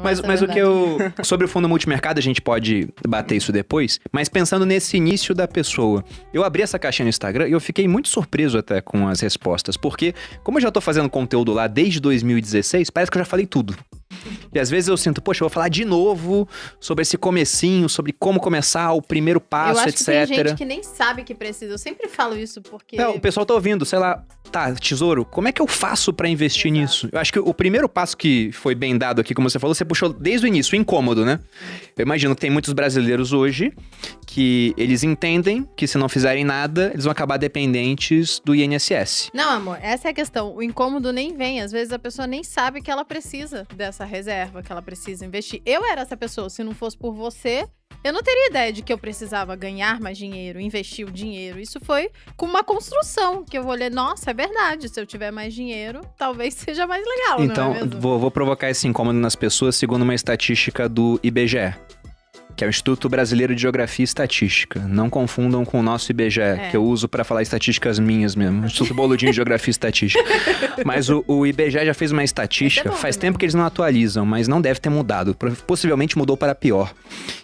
quero. Mas o que eu... Sobre o fundo multimercado, a gente pode bater isso depois, mas pensando nesse início da pessoa, eu abri essa caixinha no Instagram e eu fiquei muito surpreso até com as respostas, porque como eu já tô fazendo conteúdo lá desde 2016, parece que eu já falei tudo. E às vezes eu sinto, poxa, eu vou falar de novo sobre esse comecinho, sobre como começar, o primeiro passo, eu acho etc. que tem gente que nem sabe que precisa. Eu sempre falo isso porque... Não, o pessoal tá ouvindo, sei lá, tá, tesouro, como é que eu faço pra investir nisso? Eu acho que o primeiro passo que foi bem dado aqui, como você falou, você puxou desde o início, o incômodo, né? Eu imagino que tem muitos brasileiros hoje que eles entendem que se não fizerem nada, eles vão acabar dependentes do INSS. Não, amor, essa é a questão. O incômodo nem vem. Às vezes a pessoa nem sabe que ela precisa dessa reserva, que ela precisa investir. Eu era essa pessoa. Se não fosse por você, eu não teria ideia de que eu precisava ganhar mais dinheiro, investir o dinheiro. Isso foi com uma construção, que eu vou ler, nossa, é verdade. Se eu tiver mais dinheiro, talvez seja mais legal, Então, não é mesmo? vou provocar esse incômodo nas pessoas segundo uma estatística do IBGE. Que é o Instituto Brasileiro de Geografia e Estatística. Não confundam com o nosso IBGE, que eu uso pra falar estatísticas minhas mesmo. Instituto Boludinho de Geografia e Estatística. Mas o IBGE já fez uma estatística, faz tempo que eles não atualizam, mas não deve ter mudado. Possivelmente mudou para pior.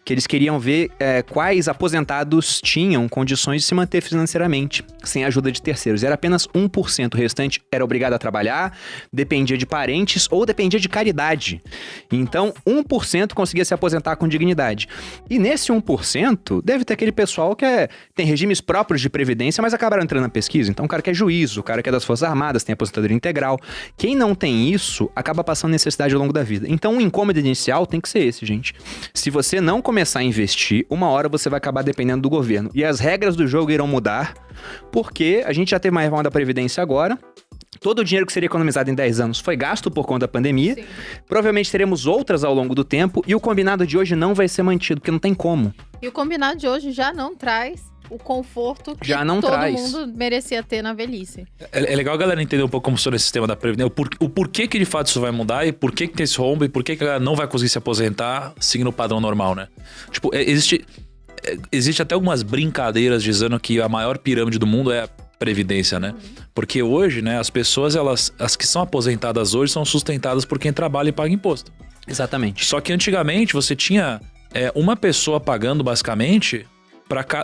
Que eles queriam ver quais aposentados tinham condições de se manter financeiramente, sem a ajuda de terceiros. Era apenas 1%. O restante era obrigado a trabalhar, dependia de parentes ou dependia de caridade. Então, 1% conseguia se aposentar com dignidade. E nesse 1%, deve ter aquele pessoal que tem regimes próprios de previdência, mas acabaram entrando na pesquisa. Então, o cara que é juiz, o cara que é das Forças Armadas, tem aposentadoria integral. Quem não tem isso, acaba passando necessidade ao longo da vida. Então, o incômodo inicial tem que ser esse, gente. Se você não começar a investir, uma hora você vai acabar dependendo do governo. E as regras do jogo irão mudar, porque a gente já teve uma reforma da Previdência agora. Todo o dinheiro que seria economizado em 10 anos foi gasto por conta da pandemia. Sim. Provavelmente teremos outras ao longo do tempo. E o combinado de hoje não vai ser mantido, porque não tem como. E o combinado de hoje já não traz o conforto que todo mundo merecia ter na velhice. É legal a galera entender um pouco como funciona esse sistema da Previdência. O porquê que de fato isso vai mudar e por que tem esse rombo e por que a galera não vai conseguir se aposentar seguindo o padrão normal, né? Tipo, existe até algumas brincadeiras dizendo que a maior pirâmide do mundo é a Previdência, né? Porque hoje, né, as pessoas, as que são aposentadas hoje são sustentadas por quem trabalha e paga imposto. Exatamente. Só que antigamente você tinha uma pessoa pagando basicamente...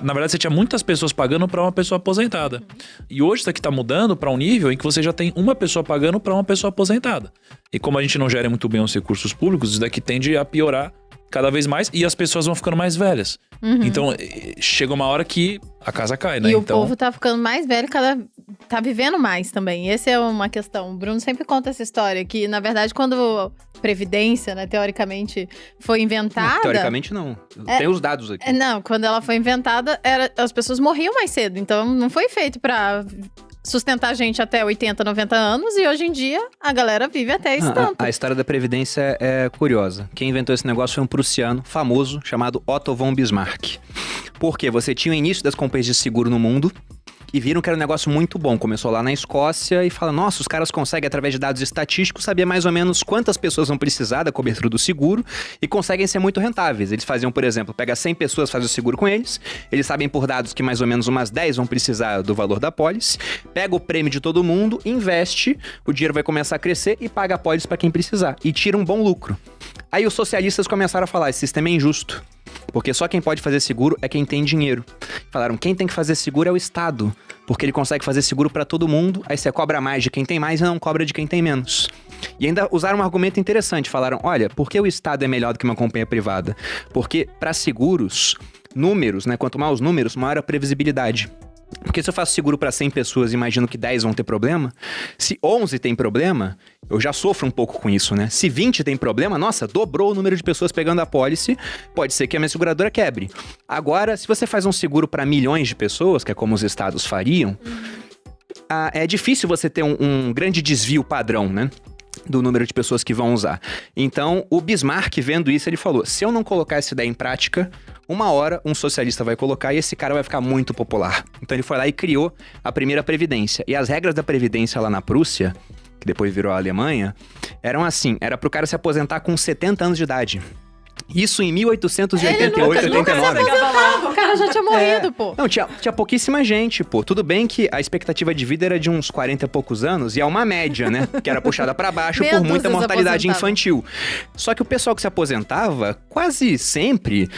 Na verdade, você tinha muitas pessoas pagando para uma pessoa aposentada. E hoje isso aqui tá mudando para um nível em que você já tem uma pessoa pagando para uma pessoa aposentada. E como a gente não gera muito bem os recursos públicos, isso daqui tende a piorar cada vez mais e as pessoas vão ficando mais velhas. Então, chega uma hora que a casa cai, né? E então... o povo tá ficando mais velho, tá vivendo mais também. Essa é uma questão. O Bruno sempre conta essa história, que na verdade quando Previdência, né, teoricamente foi inventada... Não, teoricamente não. Tem os dados aqui. Não, quando ela foi inventada, as pessoas morriam mais cedo. Então não foi feito pra sustentar a gente até 80, 90 anos. E hoje em dia, a galera vive até esse tanto. A história da Previdência é curiosa. Quem inventou esse negócio foi um prussiano famoso chamado Otto von Bismarck. Porque você tinha o início das companhias de seguro no mundo e viram que era um negócio muito bom. Começou lá na Escócia e fala, nossa, os caras conseguem, através de dados estatísticos, saber mais ou menos quantas pessoas vão precisar da cobertura do seguro e conseguem ser muito rentáveis. Eles faziam, por exemplo, pega 100 pessoas, faz o seguro com eles sabem por dados que mais ou menos umas 10 vão precisar do valor da pólice, pega o prêmio de todo mundo, investe, o dinheiro vai começar a crescer e paga a pólice para quem precisar. E tira um bom lucro. Aí os socialistas começaram a falar, esse sistema é injusto. Porque só quem pode fazer seguro é quem tem dinheiro. Falaram, quem tem que fazer seguro é o Estado. Porque ele consegue fazer seguro pra todo mundo, aí você cobra mais de quem tem mais e não cobra de quem tem menos. E ainda usaram um argumento interessante, falaram, olha, por que o Estado é melhor do que uma companhia privada? Porque para seguros, números, né, quanto mais os números, maior a previsibilidade. Porque se eu faço seguro para 100 pessoas e imagino que 10 vão ter problema, se 11 tem problema, eu já sofro um pouco com isso, né? Se 20 tem problema, nossa, dobrou o número de pessoas pegando a pólice, pode ser que a minha seguradora quebre. Agora, se você faz um seguro para milhões de pessoas, que é como os estados fariam, é difícil você ter um grande desvio padrão, né? Do número de pessoas que vão usar. Então, o Bismarck, vendo isso, ele falou, se eu não colocar essa ideia em prática, uma hora um socialista vai colocar e esse cara vai ficar muito popular. Então ele foi lá e criou a primeira Previdência. E as regras da Previdência lá na Prússia, que depois virou a Alemanha, eram assim, era pro cara se aposentar com 70 anos de idade. Isso em 1888, 89. O cara cara já tinha morrido, pô. Não, tinha pouquíssima gente, pô. Tudo bem que a expectativa de vida era de uns 40 e poucos anos, e é uma média, né? Que era puxada pra baixo por muita mortalidade infantil. Só que o pessoal que se aposentava, quase sempre...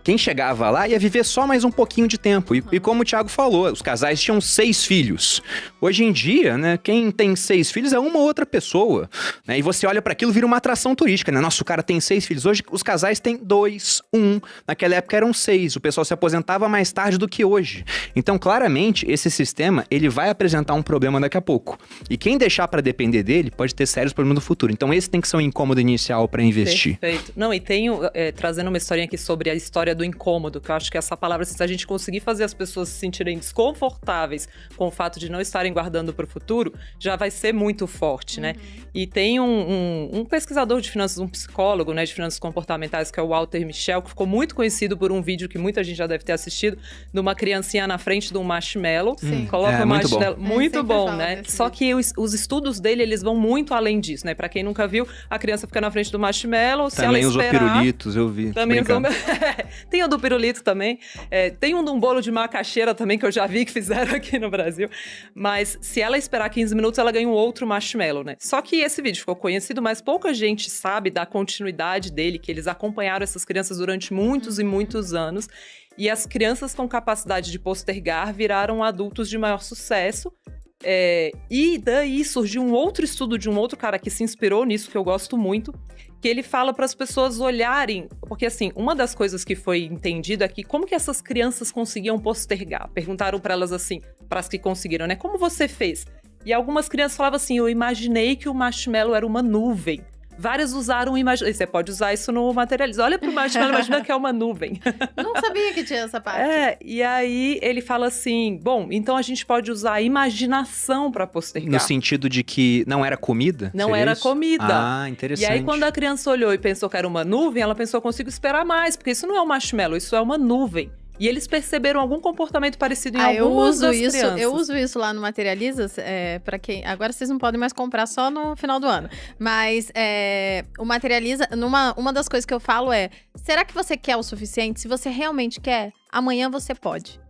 Quem chegava lá ia viver só mais um pouquinho de tempo. E como o Thiago falou, os casais tinham 6 filhos. Hoje em dia, né, quem tem 6 filhos é uma outra pessoa. Né? E você olha para aquilo, vira uma atração turística, né? Nossa, o cara tem 6 filhos. Hoje os casais têm 2, 1. Naquela época eram 6. O pessoal se aposentava mais tarde do que hoje. Então, claramente, esse sistema, ele vai apresentar um problema daqui a pouco. E quem deixar para depender dele, pode ter sérios problemas no futuro. Então, esse tem que ser um incômodo inicial para investir. Perfeito. Não, e tenho, trazendo uma historinha aqui sobre a história do incômodo, que eu acho que essa palavra, se a gente conseguir fazer as pessoas se sentirem desconfortáveis com o fato de não estarem guardando para o futuro, já vai ser muito forte, né? E tem um pesquisador de finanças, um psicólogo, né, de finanças comportamentais, que é o Walter Mischel, que ficou muito conhecido por um vídeo que muita gente já deve ter assistido, de uma criancinha na frente de um marshmallow. Coloca o marshmallow. Muito bom, né? Só que os estudos dele, eles vão muito além disso, né? Pra quem nunca viu, a criança fica na frente do marshmallow, se ela esperar... Também usou pirulitos, eu vi. Também usou... Tem o do pirulito também. Tem um de um bolo de macaxeira também, que eu já vi que fizeram aqui no Brasil. Mas se ela esperar 15 minutos, ela ganha um outro marshmallow, né? Só que esse vídeo ficou conhecido, mas pouca gente sabe da continuidade dele, que eles acompanharam essas crianças durante muitos e muitos anos. E as crianças com capacidade de postergar viraram adultos de maior sucesso. E daí surgiu um outro estudo de um outro cara que se inspirou nisso, que eu gosto muito, que ele fala para as pessoas olharem, porque assim, uma das coisas que foi entendido é que como que essas crianças conseguiam postergar? Perguntaram para elas assim, para as que conseguiram, né? Como você fez? E algumas crianças falavam assim, eu imaginei que o marshmallow era uma nuvem. Várias usaram você pode usar isso no Materializa. Olha pro marshmallow, imagina que é uma nuvem. Não sabia que tinha essa parte. E aí ele fala assim, bom, então a gente pode usar a imaginação para postergar. No sentido de que não era comida? Não era isso? comida. Ah, interessante. E aí quando a criança olhou e pensou que era uma nuvem, ela pensou, eu consigo esperar mais, porque isso não é um marshmallow, isso é uma nuvem. E eles perceberam algum comportamento parecido em algumas das crianças. Eu uso isso lá no Materializas, para quem... Agora vocês não podem mais comprar só no final do ano. Mas o Materializa, uma das coisas que eu falo é, será que você quer o suficiente? Se você realmente quer, amanhã você pode.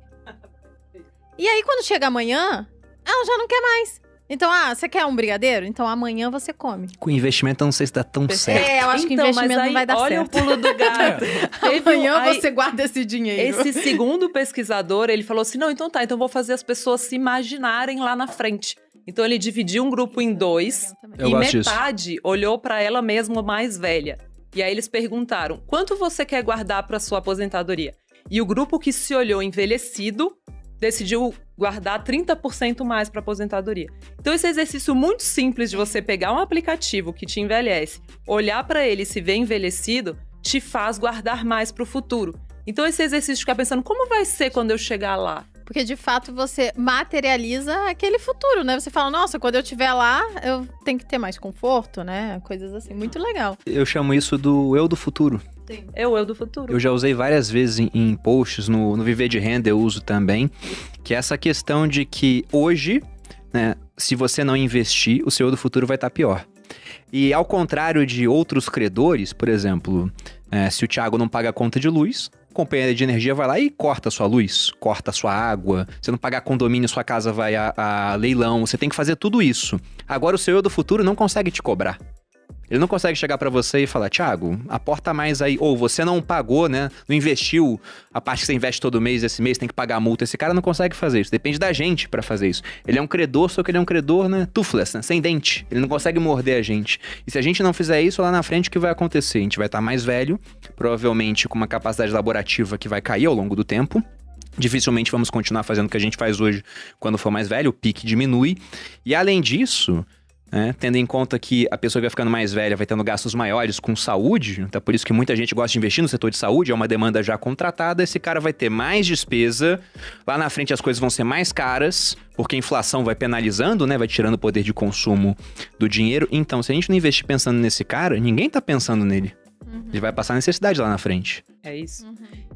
E aí quando chega amanhã, ela já não quer mais. Então, você quer um brigadeiro? Então amanhã você come. Com investimento eu não sei se dá tão certo. Eu acho que investimento não vai dar olha certo. Olha o pulo do gato. Amanhã você guarda esse dinheiro. Esse segundo pesquisador, ele falou assim, não, então tá, então vou fazer as pessoas se imaginarem lá na frente. Então ele dividiu um grupo em 2 e metade olhou pra ela mesma mais velha. E aí eles perguntaram, quanto você quer guardar pra sua aposentadoria? E o grupo que se olhou envelhecido decidiu guardar 30% mais para aposentadoria. Então esse exercício muito simples de você pegar um aplicativo que te envelhece, olhar para ele e se ver envelhecido, te faz guardar mais para o futuro. Então esse exercício de ficar pensando, como vai ser quando eu chegar lá? Porque, de fato, você materializa aquele futuro, né? Você fala, nossa, quando eu estiver lá, eu tenho que ter mais conforto, né? Coisas assim, muito legal. Eu chamo isso do eu do futuro. Sim. É o eu do futuro. Eu já usei várias vezes em posts, no Viver de Renda eu uso também, que é essa questão de que hoje, né, se você não investir, o seu eu do futuro vai estar pior. E ao contrário de outros credores, por exemplo, se o Thiago não paga a conta de luz, a companhia de energia vai lá e corta a sua luz, corta a sua água. Se não pagar condomínio, sua casa vai a leilão. Você tem que fazer tudo isso. Agora o seu eu do futuro não consegue te cobrar. Ele não consegue chegar pra você e falar, Thiago, aporta mais aí. Ou você não pagou, né? Não investiu a parte que você investe todo mês, esse mês tem que pagar a multa. Esse cara não consegue fazer isso. Depende da gente pra fazer isso. Ele é um credor, só que ele é um credor, né? Toothless, né? Sem dente. Ele não consegue morder a gente. E se a gente não fizer isso, lá na frente, o que vai acontecer? A gente vai estar mais velho, provavelmente com uma capacidade laborativa que vai cair ao longo do tempo. Dificilmente vamos continuar fazendo o que a gente faz hoje quando for mais velho. O pique diminui. E além disso... tendo em conta que a pessoa que vai ficando mais velha vai tendo gastos maiores com saúde, então por isso que muita gente gosta de investir no setor de saúde, é uma demanda já contratada, esse cara vai ter mais despesa, lá na frente as coisas vão ser mais caras, porque a inflação vai penalizando, né, vai tirando o poder de consumo do dinheiro, então se a gente não investir pensando nesse cara, ninguém tá pensando nele. Ele vai passar necessidade lá na frente. É isso.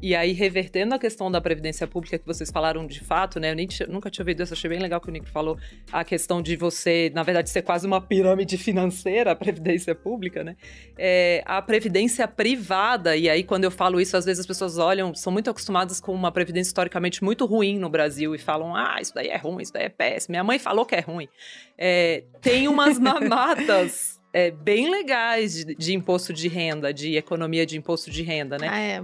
E aí, revertendo a questão da previdência pública que vocês falaram de fato, né? Eu nunca tinha ouvido isso, achei bem legal que o Nico falou. A questão de você, na verdade, ser quase uma pirâmide financeira, a previdência pública, né? A previdência privada, e aí quando eu falo isso, às vezes as pessoas olham, são muito acostumadas com uma previdência historicamente muito ruim no Brasil e falam, isso daí é ruim, isso daí é péssimo. Minha mãe falou que é ruim. Tem umas mamatas bem legais de imposto de renda, de economia de imposto de renda, né?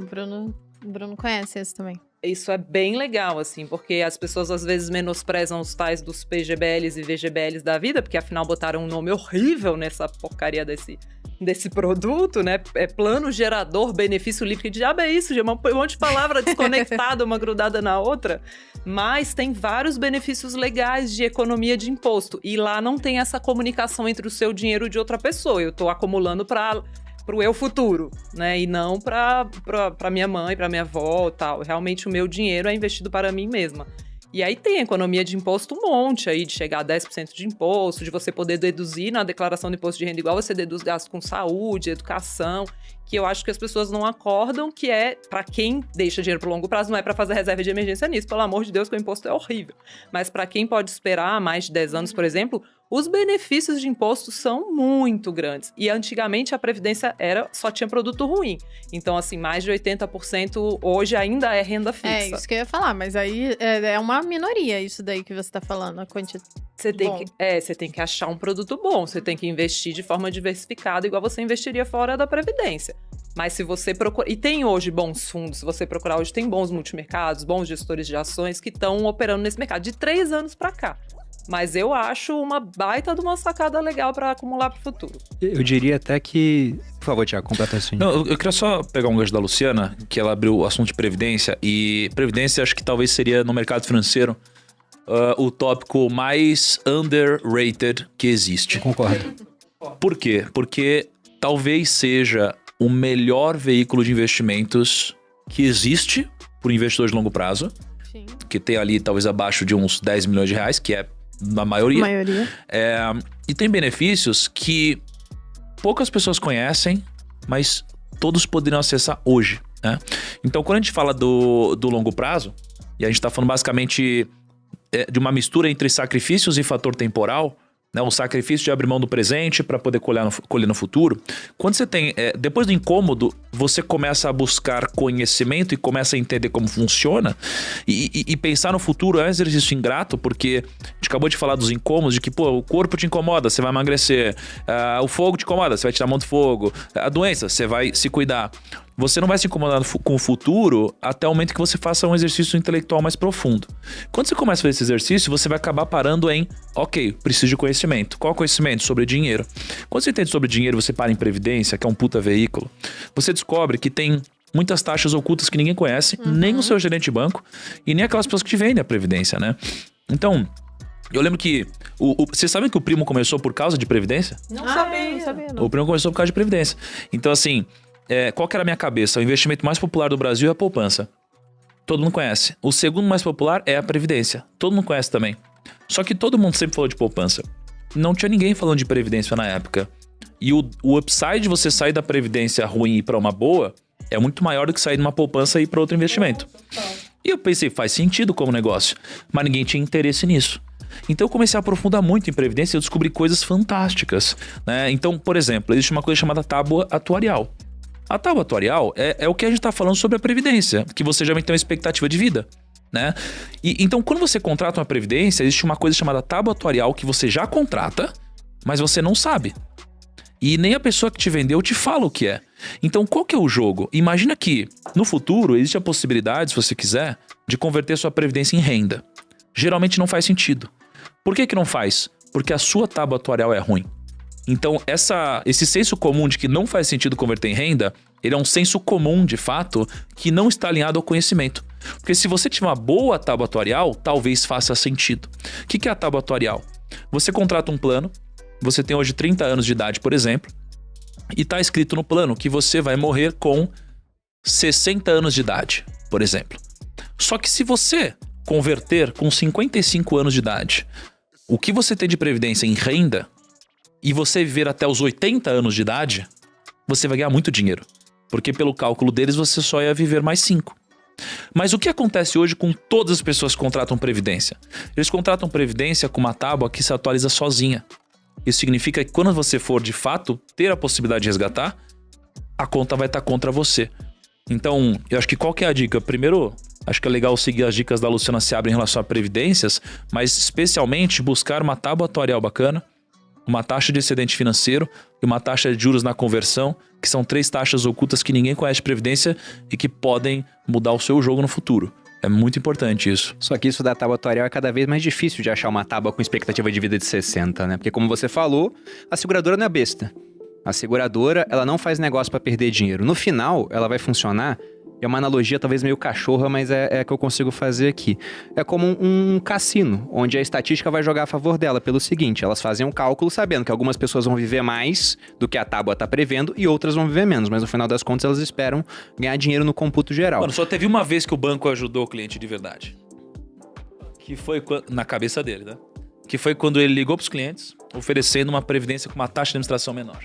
O Bruno conhece esse também. Isso é bem legal, assim, porque as pessoas às vezes menosprezam os tais dos PGBLs e VGBLs da vida, porque afinal botaram um nome horrível nessa porcaria desse produto, né? Plano gerador, benefício livre. Que diabo é isso, gente? Um monte de palavra desconectada, uma grudada na outra. Mas tem vários benefícios legais de economia de imposto. E lá não tem essa comunicação entre o seu dinheiro e de outra pessoa. Eu tô acumulando pro eu futuro, né? E não pra minha mãe, pra minha avó e tal. Realmente o meu dinheiro é investido para mim mesma. E aí tem a economia de imposto um monte aí, de chegar a 10% de imposto, de você poder deduzir na declaração do imposto de renda igual você deduz gastos com saúde, educação, que eu acho que as pessoas não acordam, que para quem deixa dinheiro pro longo prazo, não é para fazer reserva de emergência nisso, pelo amor de Deus, que o imposto é horrível. Mas para quem pode esperar mais de 10 anos, por exemplo, os benefícios de imposto são muito grandes. E antigamente a Previdência só tinha produto ruim. Então, assim, mais de 80% hoje ainda é renda fixa. É isso que eu ia falar, mas aí é uma minoria isso daí que você tá falando, a quantidade. Você tem que achar um produto bom, você tem que investir de forma diversificada, igual você investiria fora da Previdência. Mas se você procurar... E tem hoje bons fundos, se você procurar hoje, tem bons multimercados, bons gestores de ações que estão operando nesse mercado de 3 anos para cá. Mas eu acho uma baita de uma sacada legal para acumular para o futuro. Eu diria até que... Por favor, Thiago, completa assim. Não, eu queria só pegar um gancho da Luciana, que ela abriu o assunto de Previdência. E Previdência acho que talvez seria no mercado financeiro o tópico mais underrated que existe. Eu concordo. Por quê? Porque talvez seja o melhor veículo de investimentos que existe para o investidor de longo prazo. Sim. Que tem ali talvez abaixo de uns 10 milhões de reais, que é na maioria. E tem benefícios que poucas pessoas conhecem, mas todos poderiam acessar hoje, né? Então, quando a gente fala do longo prazo, e a gente está falando basicamente de uma mistura entre sacrifícios e fator temporal, né? O sacrifício de abrir mão do presente para poder colher no futuro. Quando você tem, depois do incômodo, você começa a buscar conhecimento e começa a entender como funciona e pensar no futuro é um exercício ingrato, porque a gente acabou de falar dos incômodos, de que o corpo te incomoda, você vai emagrecer, o fogo te incomoda, você vai tirar a mão do fogo, a doença, você vai se cuidar. Você não vai se incomodar com o futuro até o momento que você faça um exercício intelectual mais profundo. Quando você começa a fazer esse exercício, você vai acabar parando em, ok, preciso de conhecimento. Qual conhecimento? Sobre dinheiro. Quando você entende sobre dinheiro, você para em previdência, que é um puta veículo, você descobre que tem muitas taxas ocultas que ninguém conhece, nem o seu gerente de banco e nem aquelas pessoas que te vendem a previdência, né? Então, eu lembro que... Vocês sabem que o primo começou por causa de previdência? Não sabia. Não. O primo começou por causa de previdência. Então, assim... qual que era a minha cabeça? O investimento mais popular do Brasil é a poupança. Todo mundo conhece. O segundo mais popular é a previdência. Todo mundo conhece também. Só que todo mundo sempre falou de poupança. Não tinha ninguém falando de previdência na época. E o upside de você sair da previdência ruim e ir para uma boa é muito maior do que sair de uma poupança e ir para outro investimento. E eu pensei, faz sentido como negócio. Mas ninguém tinha interesse nisso. Então eu comecei a aprofundar muito em previdência e eu descobri coisas fantásticas, né? Então, por exemplo, existe uma coisa chamada tábua atuarial. A tábua atuarial é o que a gente está falando sobre a previdência, que você já tem uma expectativa de vida, né? Então, quando você contrata uma previdência, existe uma coisa chamada tábua atuarial que você já contrata, mas você não sabe. E nem a pessoa que te vendeu te fala o que é. Então, qual que é o jogo? Imagina que, no futuro, existe a possibilidade, se você quiser, de converter sua previdência em renda. Geralmente não faz sentido. Por que não faz? Porque a sua tábua atuarial é ruim. Então, esse senso comum de que não faz sentido converter em renda, ele é um senso comum, de fato, que não está alinhado ao conhecimento. Porque se você tiver uma boa tábua atuarial, talvez faça sentido. O que é a tábua atuarial? Você contrata um plano, você tem hoje 30 anos de idade, por exemplo, e está escrito no plano que você vai morrer com 60 anos de idade, por exemplo. Só que se você converter com 55 anos de idade, o que você tem de previdência em renda, e você viver até os 80 anos de idade, você vai ganhar muito dinheiro. Porque pelo cálculo deles, você só ia viver mais 5. Mas o que acontece hoje com todas as pessoas que contratam previdência? Eles contratam previdência com uma tábua que se atualiza sozinha. Isso significa que quando você for, de fato, ter a possibilidade de resgatar, a conta vai estar contra você. Então, eu acho que qual que é a dica? Primeiro, acho que é legal seguir as dicas da Luciana Seabra em relação a previdências, mas especialmente buscar uma tábua atuarial bacana, uma taxa de excedente financeiro e uma taxa de juros na conversão, que são 3 taxas ocultas que ninguém conhece de previdência e que podem mudar o seu jogo no futuro. É muito importante isso. Só que isso da tábua atuarial é cada vez mais difícil de achar uma tábua com expectativa de vida de 60, né? Porque como você falou, a seguradora não é besta. A seguradora, ela não faz negócio para perder dinheiro. No final, ela vai funcionar. É uma analogia talvez meio cachorra, mas é que eu consigo fazer aqui. É como um cassino, onde a estatística vai jogar a favor dela pelo seguinte: elas fazem um cálculo sabendo que algumas pessoas vão viver mais do que a tábua está prevendo e outras vão viver menos, mas no final das contas elas esperam ganhar dinheiro no cômputo geral. Mano, só teve uma vez que o banco ajudou o cliente de verdade. Que foi na cabeça dele, né? Que foi quando ele ligou pros clientes, oferecendo uma previdência com uma taxa de administração menor.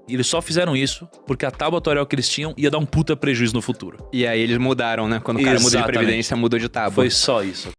E eles só fizeram isso porque a tábua atuarial que eles tinham ia dar um puta prejuízo no futuro. E aí eles mudaram, né? Quando o cara muda de Exatamente. previdência, mudou de tábua. Foi só isso.